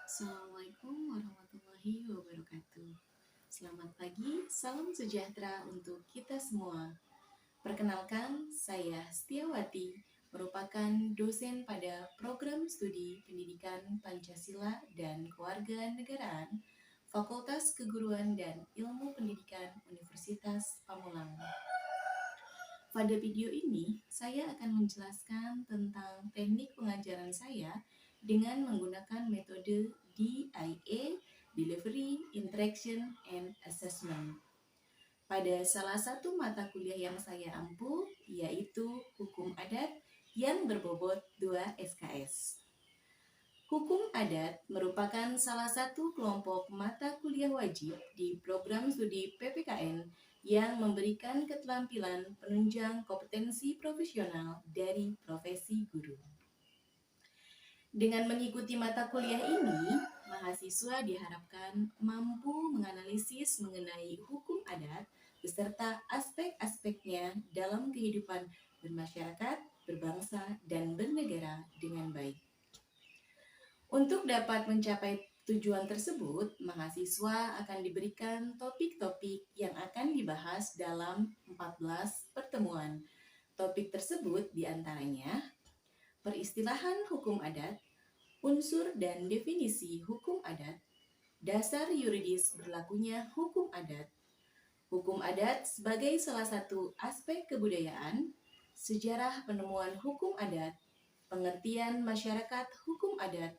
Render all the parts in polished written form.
Assalamualaikum warahmatullahi wabarakatuh. Selamat pagi, salam sejahtera untuk kita semua. Perkenalkan, saya Setiawati, merupakan dosen pada program studi Pendidikan Pancasila dan Kewarganegaraan, Fakultas Keguruan dan Ilmu Pendidikan Universitas Pamulang. Pada video ini, saya akan menjelaskan tentang teknik pengajaran saya dengan menggunakan metode DIA, Delivery, Interaction, and Assessment. Pada salah satu mata kuliah yang saya ampu, yaitu Hukum Adat yang berbobot 2 SKS. Hukum Adat merupakan salah satu kelompok mata kuliah wajib di program studi PPKN yang memberikan keterampilan penunjang kompetensi profesional dari profesi guru. Dengan mengikuti mata kuliah ini, mahasiswa diharapkan mampu menganalisis mengenai hukum adat beserta aspek-aspeknya dalam kehidupan bermasyarakat, berbangsa, dan bernegara dengan baik. Untuk dapat mencapai tujuan tersebut, mahasiswa akan diberikan topik-topik yang akan dibahas dalam 14 pertemuan. Topik tersebut diantaranya peristilahan hukum adat, unsur dan definisi hukum adat, dasar yuridis berlakunya hukum adat sebagai salah satu aspek kebudayaan, sejarah penemuan hukum adat, pengertian masyarakat hukum adat,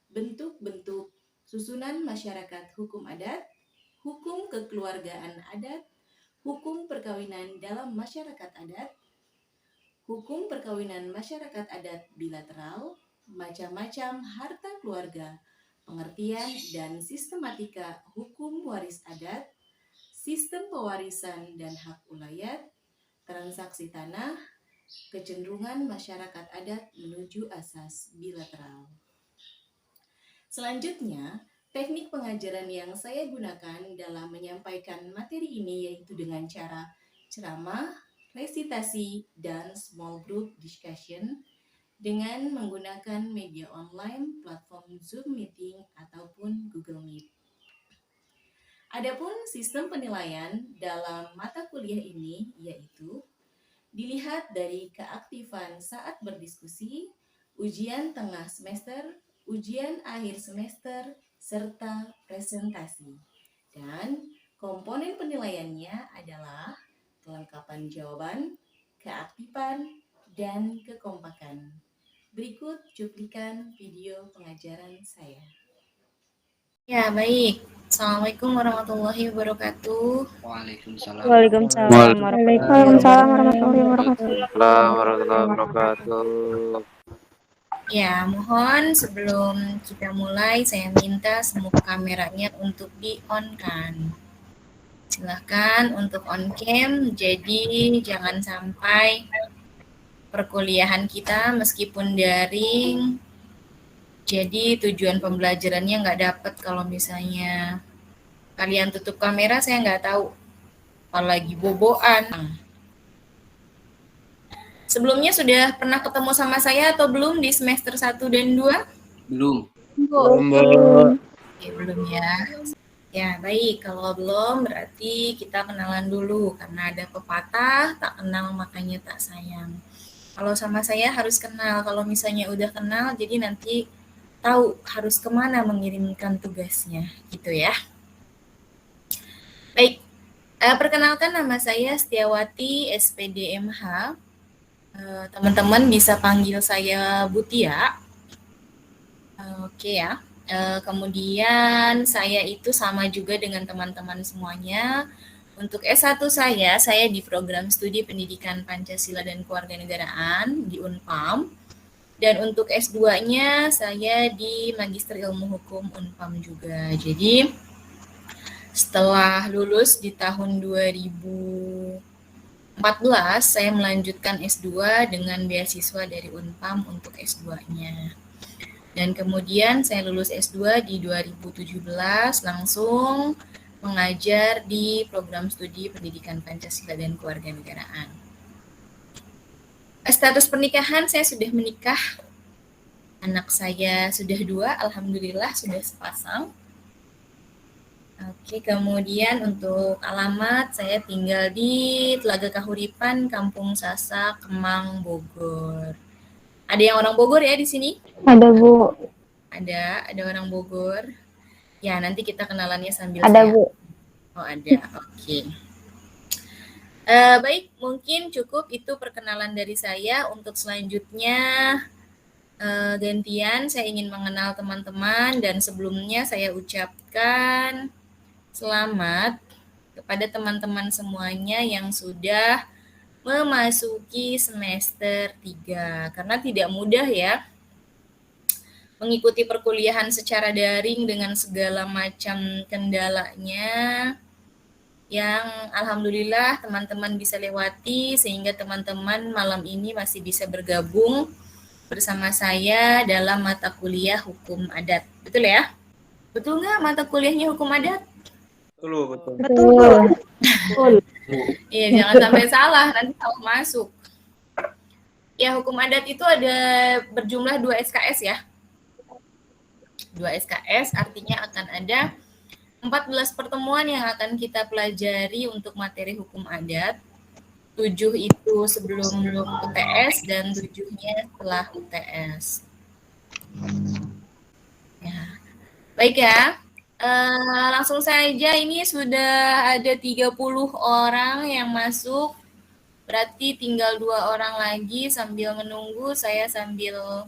bentuk-bentuk susunan masyarakat hukum adat, hukum kekeluargaan adat, hukum perkawinan dalam masyarakat adat, hukum perkawinan masyarakat adat bilateral, macam-macam harta keluarga, pengertian dan sistematika hukum waris adat, sistem pewarisan dan hak ulayat, transaksi tanah, kecenderungan masyarakat adat menuju asas bilateral. Selanjutnya, teknik pengajaran yang saya gunakan dalam menyampaikan materi ini yaitu dengan cara ceramah, resitasi, dan small group discussion dengan menggunakan media online, platform Zoom Meeting, ataupun Google Meet. Adapun sistem penilaian dalam mata kuliah ini yaitu dilihat dari keaktifan saat berdiskusi, ujian tengah semester, ujian akhir semester, serta presentasi. Dan komponen penilaiannya adalah kelengkapan jawaban, keaktifan, dan kekompakan. Berikut cuplikan video pengajaran saya. Ya, baik. Assalamualaikum warahmatullahi wabarakatuh. Waalaikumsalam. Waalaikumsalam warahmatullahi wabarakatuh. Warahmatullahi wabarakatuh. Ya, mohon sebelum kita mulai, saya minta semua kameranya untuk di-on-kan. Silahkan untuk on-cam, jadi jangan sampai perkuliahan kita meskipun daring, jadi tujuan pembelajarannya nggak dapat kalau misalnya kalian tutup kamera, saya nggak tahu. Apalagi boboan. Sebelumnya sudah pernah ketemu sama saya atau belum di semester 1 dan 2? Belum. Oke, belum ya. Ya, baik. Kalau belum berarti kita kenalan dulu. Karena ada pepatah, tak kenal makanya tak sayang. Kalau sama saya harus kenal. Kalau misalnya udah kenal, jadi nanti tahu harus kemana mengirimkan tugasnya. Gitu ya. Baik. Perkenalkan nama saya Setiawati, SPDMH. Teman-teman bisa panggil saya Butia. Oke ya. Kemudian saya itu sama juga dengan teman-teman semuanya. Untuk S1 saya di program studi Pendidikan Pancasila dan Kewarganegaraan di Unpam. Dan untuk S2-nya saya di Magister Ilmu Hukum Unpam juga. Jadi setelah lulus di tahun 2014, saya melanjutkan S2 dengan beasiswa dari Unpam untuk S2-nya. Dan kemudian saya lulus S2 di 2017, langsung mengajar di program studi Pendidikan Pancasila dan Kewarganegaraan. Status pernikahan, saya sudah menikah Anak saya sudah 2, alhamdulillah sudah sepasang. Oke, kemudian untuk alamat saya tinggal di Telaga Kahuripan, Kampung Sasak, Kemang, Bogor. Ada yang orang Bogor ya di sini? Ada, Bu. Ada orang Bogor. Ya, nanti kita kenalannya sambil Ada, saya. Bu. Oh, ada. Oke. Baik, mungkin cukup itu perkenalan dari saya. Untuk selanjutnya gantian saya ingin mengenal teman-teman dan sebelumnya saya ucapkan selamat kepada teman-teman semuanya yang sudah memasuki semester 3. Karena tidak mudah ya mengikuti perkuliahan secara daring dengan segala macam kendalanya yang alhamdulillah teman-teman bisa lewati sehingga teman-teman malam ini masih bisa bergabung bersama saya dalam mata kuliah hukum adat. Betul ya? Betul nggak mata kuliahnya hukum adat? Betul. Betul. Iya, jangan sampai salah, nanti salah masuk. Ya, hukum adat itu ada berjumlah 2 SKS ya. 2 SKS artinya akan ada 14 pertemuan yang akan kita pelajari untuk materi hukum adat. 7 itu sebelum UTS dan 7-nya setelah UTS. Ya. Baik ya. Langsung saja ini sudah ada 30 orang yang masuk. Berarti tinggal 2 orang lagi. Sambil menunggu saya sambil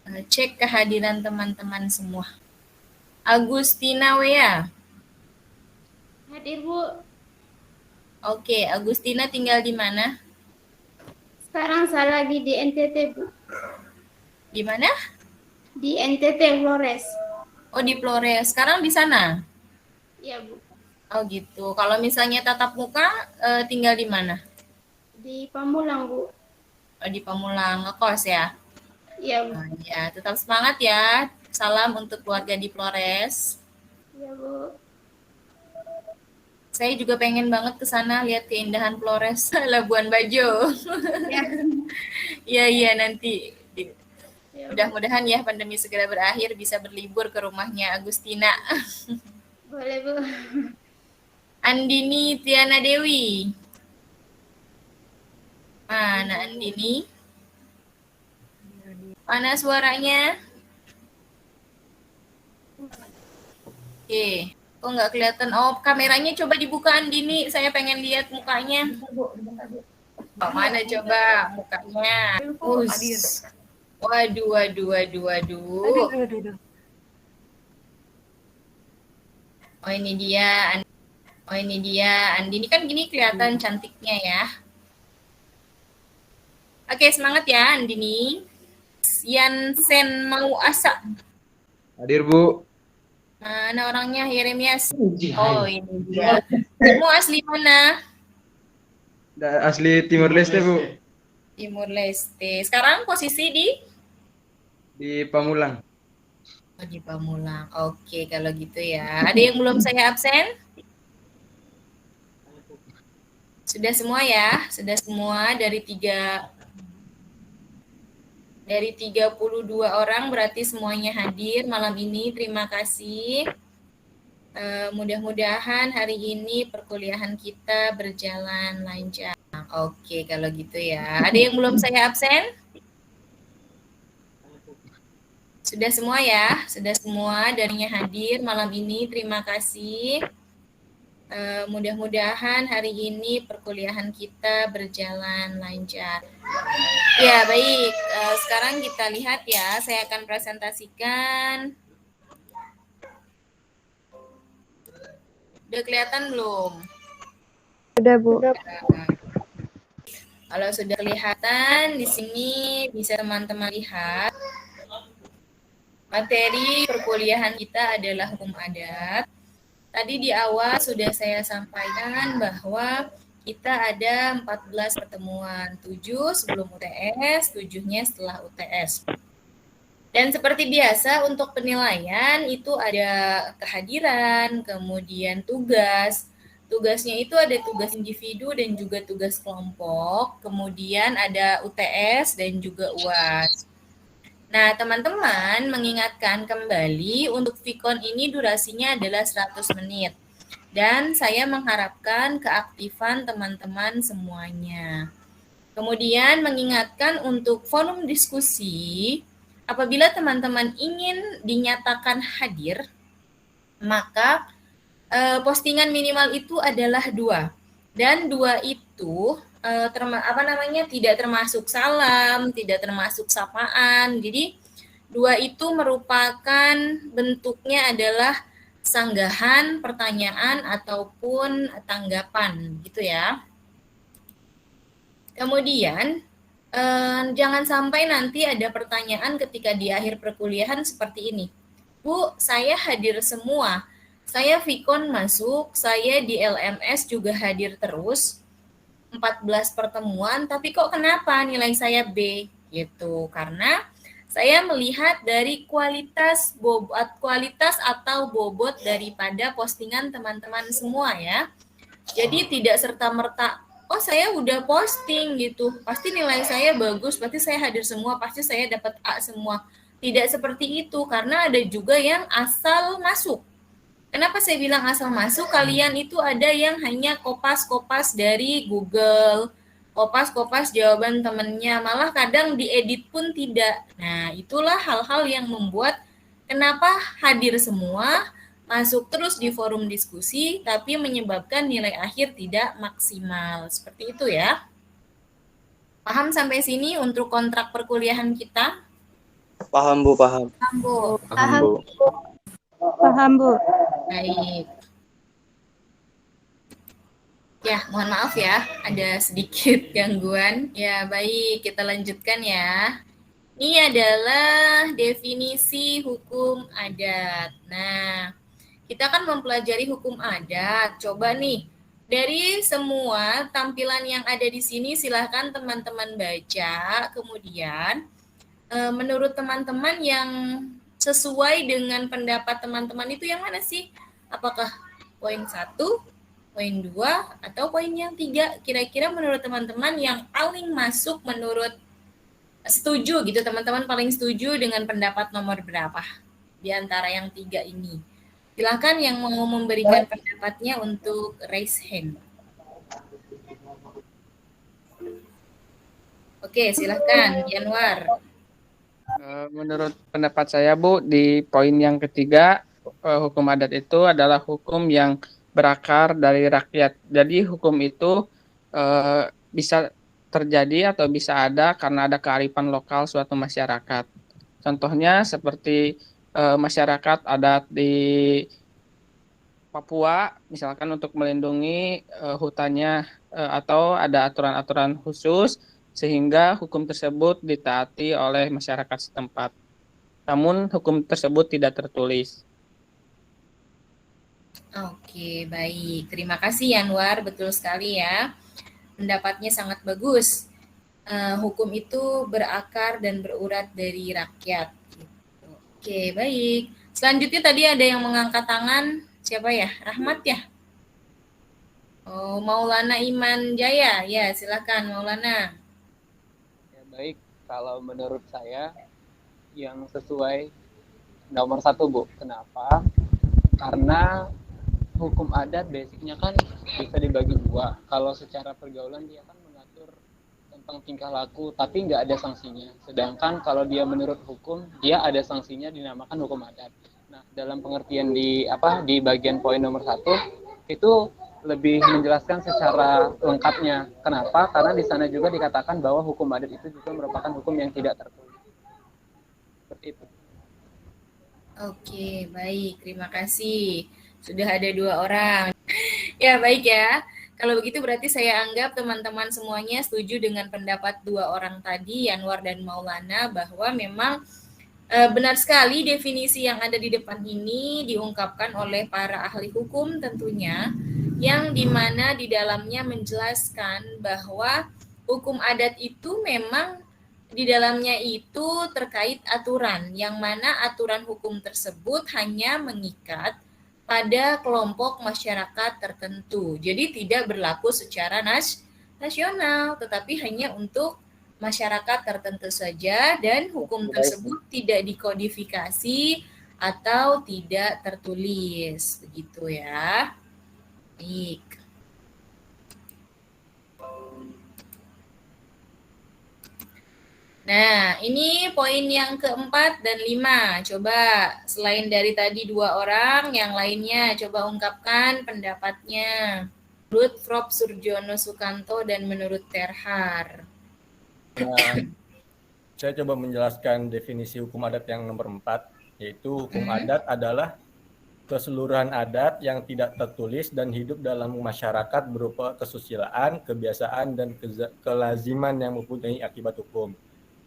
cek kehadiran teman-teman semua. Agustina Wea. Hadir, Bu. Oke, Agustina tinggal di mana? Sekarang saya lagi di NTT, Bu. Di mana? Di NTT Flores. Oh, di Flores. Sekarang di sana? Iya, Bu. Oh, gitu. Kalau misalnya tatap muka, tinggal di mana? Di Pamulang, Bu. Oh, di Pamulang, ngekos ya? Iya, Bu. Oh, ya, tetap semangat ya. Salam untuk keluarga di Flores. Iya, Bu. Saya juga pengen banget ke sana lihat keindahan Flores, Labuan Bajo. Ya. Iya, nanti. Ya, Bu. Mudah-mudahan ya pandemi segera berakhir bisa berlibur ke rumahnya Agustina. Boleh, Bu. Andini Tiana Dewi. Mana Andini? Mana suaranya? Oke. Kok nggak kelihatan? Oh, kameranya coba dibuka Andini. Saya pengen lihat mukanya. Oh, mana coba mukanya? Waduh. Oh, ini dia. Andini kan gini kelihatan cantiknya ya. Oke, semangat ya Andini. Yansen mau asa. Hadir, Bu. Mana orangnya? Yeremias. Oh, ini dia. Kamu asli mana? Asli Timur Leste, Bu. Timur Leste. Sekarang posisi Di Pamulang. Oh, di Pamulang. Oke, kalau gitu ya. Ada yang belum saya absen? Sudah semua ya? Sudah semua dari 32 orang berarti semuanya hadir malam ini. Terima kasih. Mudah-mudahan hari ini perkuliahan kita berjalan lancar. Oke, kalau gitu ya. Ada yang belum saya absen? Sudah semua ya? Sudah semua darinya hadir malam ini. Terima kasih. Mudah-mudahan hari ini perkuliahan kita berjalan lancar. Ya, baik. Sekarang kita lihat ya. Saya akan presentasikan. Udah kelihatan belum? Udah, Bu. Kalau sudah kelihatan di sini bisa teman-teman lihat. Materi perkuliahan kita adalah hukum adat. Tadi di awal sudah saya sampaikan bahwa kita ada 14 pertemuan, 7 sebelum UTS, 7-nya setelah UTS. Dan seperti biasa untuk penilaian itu ada kehadiran, kemudian tugas. Tugasnya itu ada tugas individu dan juga tugas kelompok, kemudian ada UTS dan juga UAS. Nah, teman-teman mengingatkan kembali untuk Vicon ini durasinya adalah 100 menit. Dan saya mengharapkan keaktifan teman-teman semuanya. Kemudian mengingatkan untuk forum diskusi, apabila teman-teman ingin dinyatakan hadir, maka postingan minimal itu adalah 2. Dan 2 itu tidak termasuk salam, tidak termasuk sapaan. Jadi 2 itu merupakan bentuknya adalah sanggahan, pertanyaan, ataupun tanggapan, gitu ya. Kemudian, jangan sampai nanti ada pertanyaan ketika di akhir perkuliahan seperti ini. Bu, saya hadir semua. Saya Vicon masuk, saya di LMS juga hadir terus. 14 pertemuan, tapi kok kenapa nilai saya B? Gitu. Karena saya melihat dari kualitas atau bobot daripada postingan teman-teman semua ya. Jadi tidak serta-merta, oh saya udah posting gitu, pasti nilai saya bagus, pasti saya hadir semua, pasti saya dapat A semua. Tidak seperti itu, karena ada juga yang asal masuk. Kenapa saya bilang asal masuk? Kalian itu ada yang hanya kopas-kopas dari Google, kopas-kopas jawaban temennya, malah kadang diedit pun tidak. Nah, itulah hal-hal yang membuat kenapa hadir semua, masuk terus di forum diskusi, tapi menyebabkan nilai akhir tidak maksimal. Seperti itu ya. Paham sampai sini untuk kontrak perkuliahan kita? Paham Bu, paham. Paham, Bu? Paham Bu. Paham, Bu. Baik. Ya, mohon maaf ya, ada sedikit gangguan. Ya, baik, kita lanjutkan ya. Ini adalah definisi hukum adat. Nah, kita akan mempelajari hukum adat. Coba nih, dari semua tampilan yang ada di sini, silahkan teman-teman baca. Kemudian, menurut teman-teman yang sesuai dengan pendapat teman-teman itu yang mana sih? Apakah poin 1, poin 2, atau poin yang 3? Kira-kira menurut teman-teman yang paling masuk menurut setuju gitu, teman-teman paling setuju dengan pendapat nomor berapa di antara yang 3 ini? Silakan yang mau memberikan pendapatnya untuk raise hand. Oke, silakan Yanwar. Menurut pendapat saya Bu, di poin yang ketiga, hukum adat itu adalah hukum yang berakar dari rakyat. Jadi hukum itu bisa terjadi atau bisa ada karena ada kearifan lokal suatu masyarakat. Contohnya seperti masyarakat adat di Papua, misalkan untuk melindungi hutannya atau ada aturan-aturan khusus sehingga hukum tersebut ditaati oleh masyarakat setempat. Namun hukum tersebut tidak tertulis. Oke, baik. Terima kasih Yanwar, betul sekali ya. Pendapatnya sangat bagus. Hukum itu berakar dan berurat dari rakyat. Oke, baik. Selanjutnya tadi ada yang mengangkat tangan. Siapa ya? Rahmat ya? Oh, Maulana Iman Jaya. Ya, silakan Maulana. Ya, baik, kalau menurut saya yang sesuai nomor 1 Bu. Kenapa? Karena hukum adat basicnya kan bisa dibagi 2. Kalau secara pergaulan dia kan mengatur tentang tingkah laku, tapi nggak ada sanksinya. Sedangkan kalau dia menurut hukum, dia ada sanksinya, dinamakan hukum adat. Nah, dalam pengertian di bagian poin nomor 1 itu lebih menjelaskan secara lengkapnya. Kenapa? Karena di sana juga dikatakan bahwa hukum adat itu juga merupakan hukum yang tidak tertulis. Seperti itu. Oke, baik. Terima kasih. Sudah ada 2 orang. Ya, baik ya. Kalau begitu berarti saya anggap teman-teman semuanya setuju dengan pendapat 2 orang tadi, Yanwar dan Maulana, bahwa memang benar sekali definisi yang ada di depan ini diungkapkan oleh para ahli hukum tentunya, yang dimana di dalamnya menjelaskan bahwa hukum adat itu memang di dalamnya itu terkait aturan, yang mana aturan hukum tersebut hanya mengikat pada kelompok masyarakat tertentu. Jadi tidak berlaku secara nasional, tetapi hanya untuk masyarakat tertentu saja dan hukum tersebut tidak dikodifikasi atau tidak tertulis, begitu ya. Baik. Nah, ini poin yang keempat dan 5. Coba selain dari tadi 2 orang, yang lainnya coba ungkapkan pendapatnya. Menurut Prof. Surjono Sukanto dan menurut Terhar. Nah, saya coba menjelaskan definisi hukum adat yang nomor 4, yaitu hukum adat adalah keseluruhan adat yang tidak tertulis dan hidup dalam masyarakat berupa kesusilaan, kebiasaan, dan kelaziman yang mempunyai akibat hukum.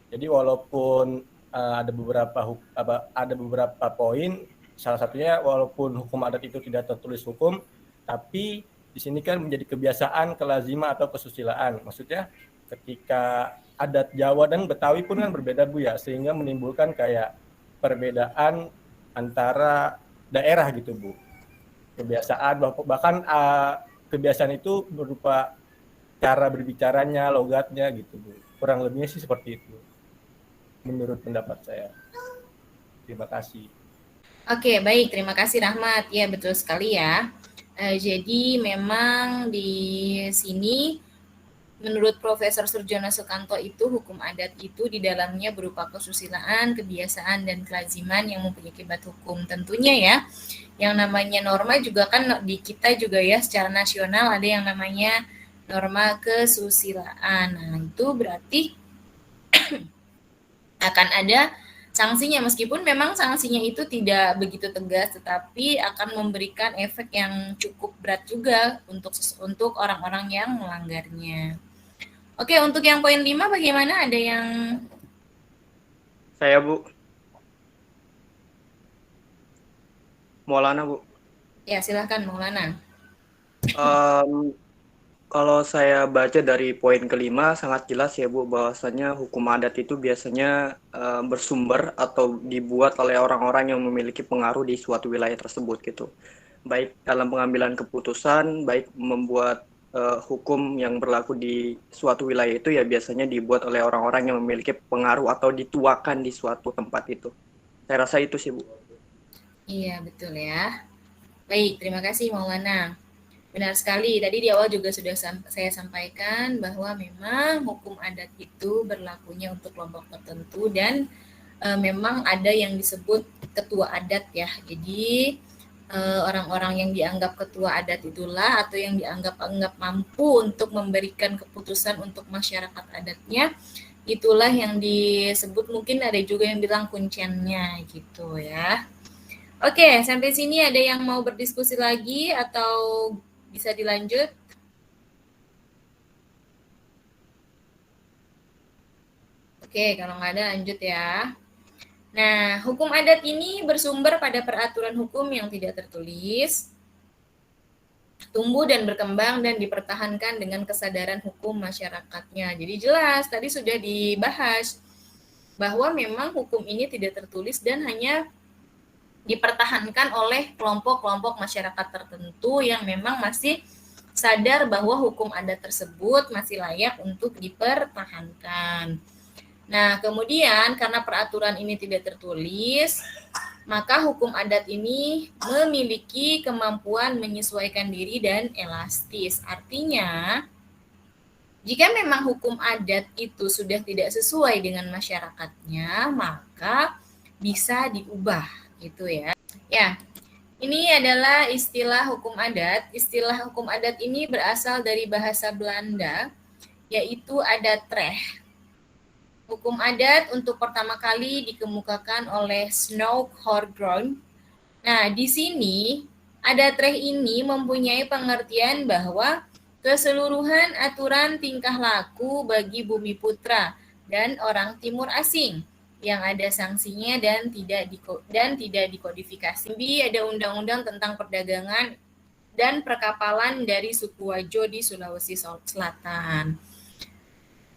Jadi walaupun ada beberapa poin, salah satunya walaupun hukum adat itu tidak tertulis hukum, tapi di sini kan menjadi kebiasaan, kelaziman atau kesusilaan. Maksudnya ketika adat Jawa dan Betawi pun kan berbeda Bu ya, sehingga menimbulkan kayak perbedaan antara daerah gitu Bu. Kebiasaan bahkan kebiasaan itu berupa cara berbicaranya, logatnya gitu Bu. Kurang lebihnya sih seperti itu menurut pendapat saya. Terima kasih. Oke, baik. Terima kasih Rahmat. Ya, betul sekali ya. Jadi memang di sini menurut Profesor Surjono Sukanto itu hukum adat itu di dalamnya berupa kesusilaan, kebiasaan, dan kelaziman yang mempunyai akibat hukum. Tentunya ya, yang namanya norma juga kan di kita juga ya secara nasional ada yang namanya norma kesusilaan. Nah, itu berarti akan ada sanksinya, meskipun memang sanksinya itu tidak begitu tegas, tetapi akan memberikan efek yang cukup berat juga untuk orang-orang yang melanggarnya. Oke, untuk yang poin 5 bagaimana? Ada yang... Saya Bu. Maulana Bu. Ya, silahkan Maulana. Kalau saya baca dari poin kelima sangat jelas ya Bu, bahwasannya hukum adat itu biasanya bersumber atau dibuat oleh orang-orang yang memiliki pengaruh di suatu wilayah tersebut gitu. Baik dalam pengambilan keputusan, baik membuat hukum yang berlaku di suatu wilayah itu ya biasanya dibuat oleh orang-orang yang memiliki pengaruh atau dituakan di suatu tempat itu. Saya rasa itu sih Bu. Iya, betul ya. Baik, terima kasih Maulana. Benar sekali, tadi di awal juga sudah saya sampaikan bahwa memang hukum adat itu berlakunya untuk kelompok tertentu dan memang ada yang disebut ketua adat ya. Jadi orang-orang yang dianggap ketua adat itulah atau yang dianggap mampu untuk memberikan keputusan untuk masyarakat adatnya, itulah yang disebut, mungkin ada juga yang bilang kunciannya gitu ya. Oke, sampai sini ada yang mau berdiskusi lagi atau bisa dilanjut? Oke, kalau nggak ada lanjut ya. Nah, hukum adat ini bersumber pada peraturan hukum yang tidak tertulis, tumbuh dan berkembang dan dipertahankan dengan kesadaran hukum masyarakatnya. Jadi jelas, tadi sudah dibahas bahwa memang hukum ini tidak tertulis dan hanya dipertahankan oleh kelompok-kelompok masyarakat tertentu yang memang masih sadar bahwa hukum adat tersebut masih layak untuk dipertahankan. Nah, kemudian karena peraturan ini tidak tertulis, maka hukum adat ini memiliki kemampuan menyesuaikan diri dan elastis. Artinya, jika memang hukum adat itu sudah tidak sesuai dengan masyarakatnya, maka bisa diubah gitu ya. Ya, ini adalah istilah hukum adat. Istilah hukum adat ini berasal dari bahasa Belanda, yaitu adatrecht. Hukum adat untuk pertama kali dikemukakan oleh Snow Horgrove. Nah, di sini adatrecht ini mempunyai pengertian bahwa keseluruhan aturan tingkah laku bagi bumi putra dan orang timur asing yang ada sanksinya dan tidak dikodifikasi. Ada undang-undang tentang perdagangan dan perkapalan dari suku Wajo di Sulawesi Selatan.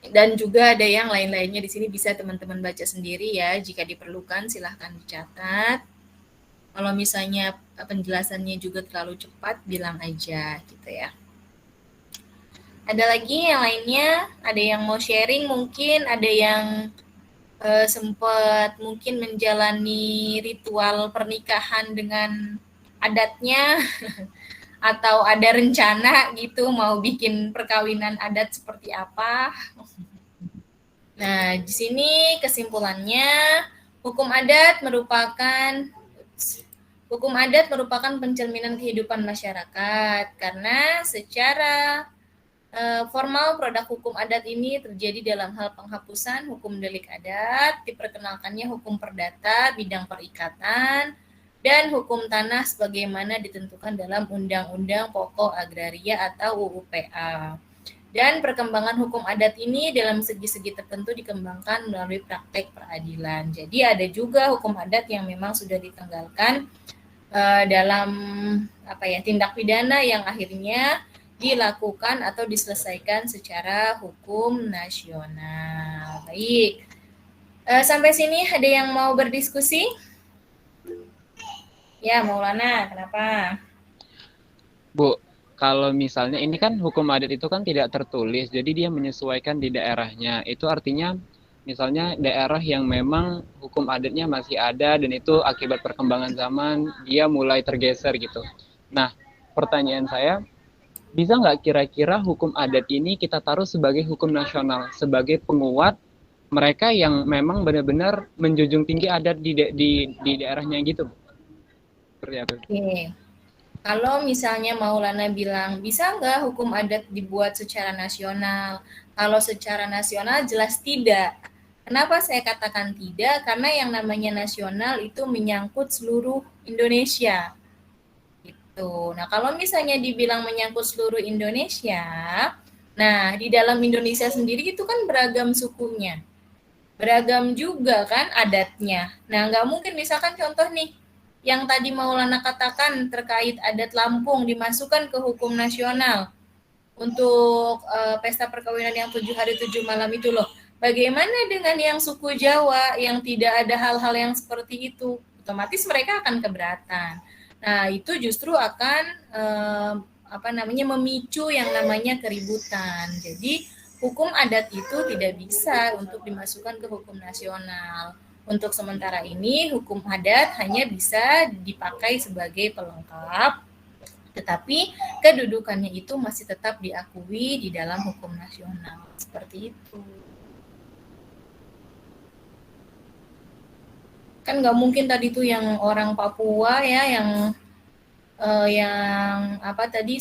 Dan juga ada yang lain-lainnya di sini, bisa teman-teman baca sendiri ya. Jika diperlukan silahkan dicatat. Kalau misalnya penjelasannya juga terlalu cepat, bilang aja gitu ya. Ada lagi yang lainnya? Ada yang mau sharing mungkin? Ada yang sempat mungkin menjalani ritual pernikahan dengan adatnya atau ada rencana gitu mau bikin perkawinan adat seperti apa? Nah, di sini kesimpulannya hukum adat merupakan pencerminan kehidupan masyarakat karena secara formal produk hukum adat ini terjadi dalam hal penghapusan hukum delik adat, diperkenalkannya hukum perdata bidang perikatan, dan hukum tanah sebagaimana ditentukan dalam Undang-Undang Pokok Agraria atau UU-PA. Dan perkembangan hukum adat ini dalam segi-segi tertentu dikembangkan melalui praktek peradilan. Jadi ada juga hukum adat yang memang sudah ditanggalkan dalam tindak pidana yang akhirnya dilakukan atau diselesaikan secara hukum nasional. Baik, sampai sini ada yang mau berdiskusi? Ya, Maulana, kenapa? Bu, kalau misalnya ini kan hukum adat itu kan tidak tertulis, jadi dia menyesuaikan di daerahnya. Itu artinya misalnya daerah yang memang hukum adatnya masih ada dan itu akibat perkembangan zaman dia mulai tergeser gitu. Nah, pertanyaan saya, bisa nggak kira-kira hukum adat ini kita taruh sebagai hukum nasional, sebagai penguat mereka yang memang benar-benar menjunjung tinggi adat di daerahnya gitu? Seperti apa? Oke. Kalau misalnya Maulana bilang, bisa nggak hukum adat dibuat secara nasional? Kalau secara nasional jelas tidak. Kenapa saya katakan tidak? Karena yang namanya nasional itu menyangkut seluruh Indonesia. Gitu. Nah, kalau misalnya dibilang menyangkut seluruh Indonesia, nah di dalam Indonesia sendiri itu kan beragam sukunya. Beragam juga kan adatnya. Nah, nggak mungkin misalkan contoh nih, yang tadi Maulana katakan terkait adat Lampung dimasukkan ke hukum nasional untuk pesta perkawinan yang 7 hari 7 malam itu loh. Bagaimana dengan yang suku Jawa yang tidak ada hal-hal yang seperti itu? Otomatis mereka akan keberatan. Nah, itu justru akan memicu yang namanya keributan. Jadi, hukum adat itu tidak bisa untuk dimasukkan ke hukum nasional. Untuk sementara ini, hukum adat hanya bisa dipakai sebagai pelengkap, tetapi kedudukannya itu masih tetap diakui di dalam hukum nasional. Seperti itu. Kan nggak mungkin tadi tuh yang orang Papua ya, yang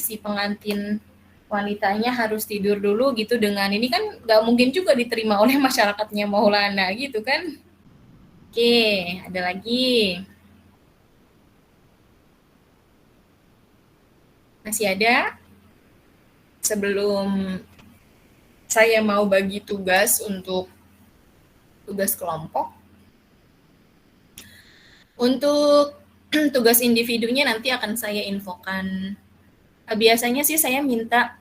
si pengantin wanitanya harus tidur dulu gitu dengan ini kan nggak mungkin juga diterima oleh masyarakatnya Maulana gitu kan. Oke, ada lagi. Masih ada? Sebelum saya mau bagi tugas untuk tugas kelompok. Untuk tugas individunya nanti akan saya infokan. Biasanya sih saya minta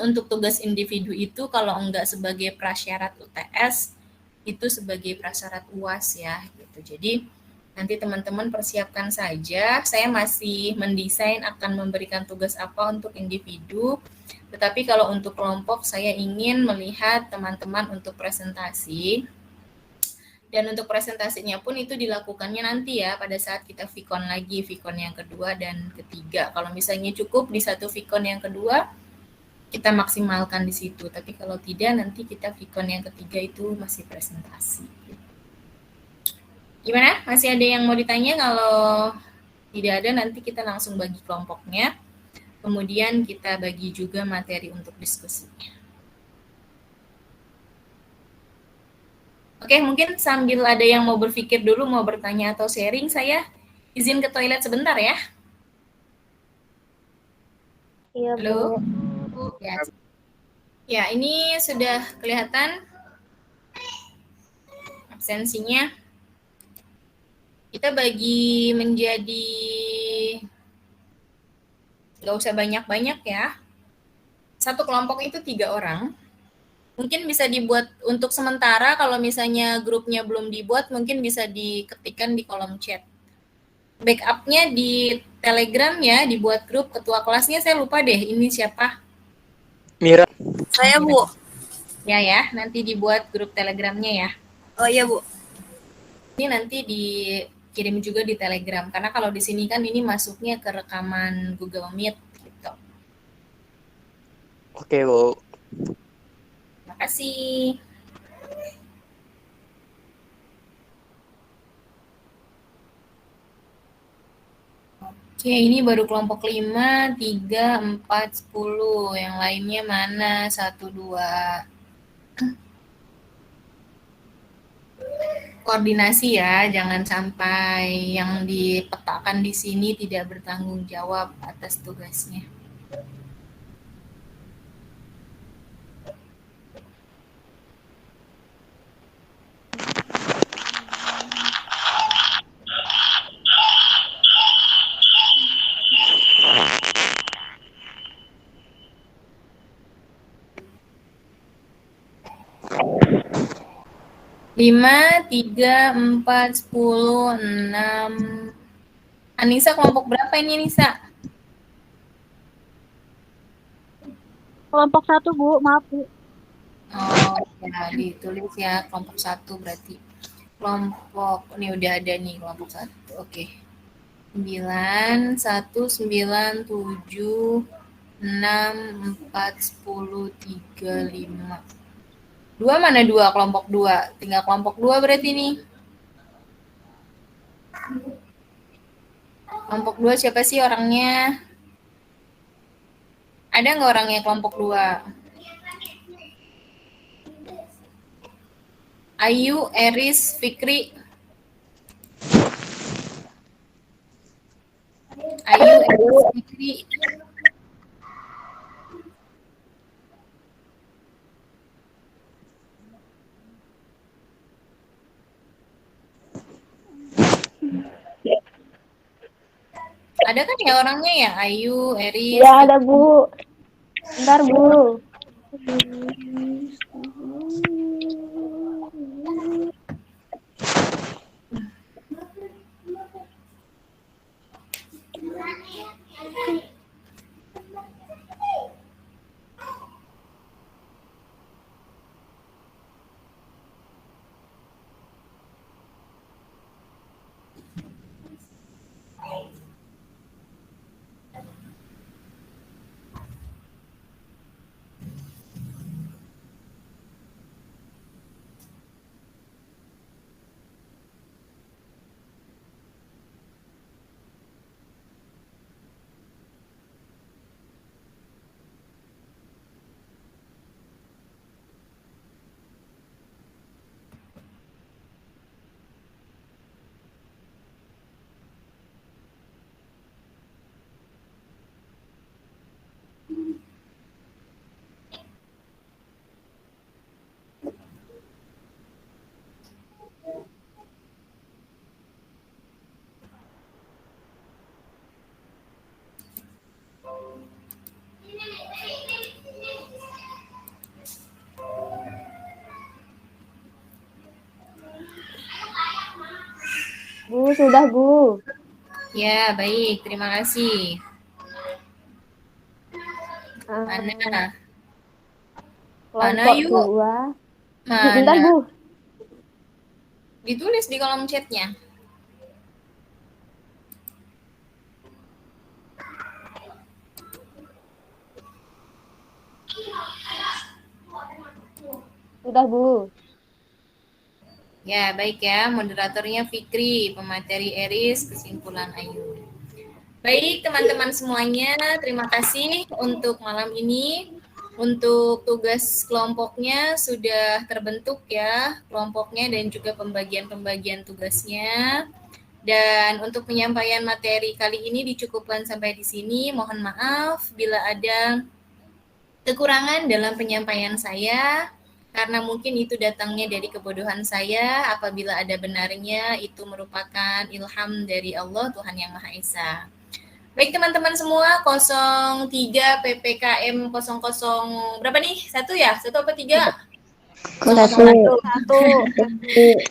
untuk tugas individu itu kalau enggak sebagai prasyarat UTS, itu sebagai prasyarat UAS ya gitu. Jadi nanti teman-teman persiapkan saja. Saya masih mendesain akan memberikan tugas apa untuk individu. Tetapi kalau untuk kelompok saya ingin melihat teman-teman untuk presentasi. Dan untuk presentasinya pun itu dilakukannya nanti ya pada saat kita Vicon lagi, Vicon yang kedua dan ketiga. Kalau misalnya cukup di satu Vicon yang kedua, kita maksimalkan di situ. Tapi kalau tidak, nanti kita Vicon yang ketiga itu masih presentasi. Gimana? Masih ada yang mau ditanya? Kalau tidak ada, nanti kita langsung bagi kelompoknya. Kemudian kita bagi juga materi untuk diskusinya. Oke, mungkin sambil ada yang mau berpikir dulu, mau bertanya atau sharing, saya izin ke toilet sebentar ya. Iya, Halo. Bu. Ya, ini sudah kelihatan absensinya. Kita bagi menjadi, nggak usah banyak-banyak ya. Satu kelompok itu 3 orang. Mungkin bisa dibuat untuk sementara, kalau misalnya grupnya belum dibuat, mungkin bisa diketikkan di kolom chat. Backupnya di Telegram ya, dibuat grup ketua kelasnya, saya lupa deh ini siapa. Mira. Saya, Bu. Ya, nanti dibuat grup Telegramnya ya. Oh iya, Bu. Ini nanti dikirim juga di Telegram, karena kalau di sini kan ini masuknya ke rekaman Google Meet gitu. Oke, Bu. Terima kasih. Oke, ini baru kelompok 5, 3, 4, 10. Yang lainnya mana? 1, 2. Koordinasi ya, jangan sampai yang dipetakan di sini tidak bertanggung jawab atas tugasnya. Lima, 3, 4, 10, 6. Anissa kelompok berapa ini, Anissa? Kelompok 1, Bu. Maaf, Bu. Oh, ya ditulis ya kelompok 1 berarti. Kelompok, ini udah ada nih kelompok 1. Oke. 9, 1, 9, 7, 6, 4, 10, 3, 5. 2 mana 2? Kelompok 2. Tinggal kelompok 2 berarti nih. Kelompok 2 siapa sih orangnya? Ada nggak orangnya kelompok 2? Ayu, Eris, Fikri. Ayu, Eris, Fikri. Ada kan ya orangnya ya? Ayu, Eris. Ya, ada, Bu. Bentar, Bu. Bu, sudah, Bu. Ya, baik. Terima kasih. Mana? Mana Kelompok yuk? 2. Bentar, Mana? Bu. Ditulis di kolom chatnya. Sudah, Bu. Ya, baik ya. Moderatornya Fikri, pemateri Eris, kesimpulan Ayu. Baik, teman-teman semuanya, terima kasih untuk malam ini. Untuk tugas kelompoknya sudah terbentuk ya, kelompoknya dan juga pembagian-pembagian tugasnya. Dan untuk penyampaian materi kali ini dicukupkan sampai di sini. Mohon maaf bila ada kekurangan dalam penyampaian saya, karena mungkin itu datangnya dari kebodohan saya. Apabila ada benarnya, itu merupakan ilham dari Allah, Tuhan Yang Maha Esa. Baik teman-teman semua, 03 PPKM 00 berapa nih? 1 ya? 1 apa 3? 1.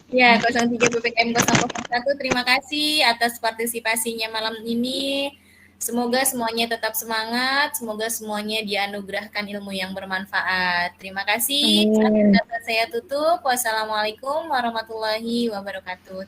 Ya, 03 PPKM 001. Terima kasih atas partisipasinya malam ini. Semoga semuanya tetap semangat, semoga semuanya dianugerahkan ilmu yang bermanfaat. Terima kasih. Saat saya tutup. Wassalamualaikum warahmatullahi wabarakatuh.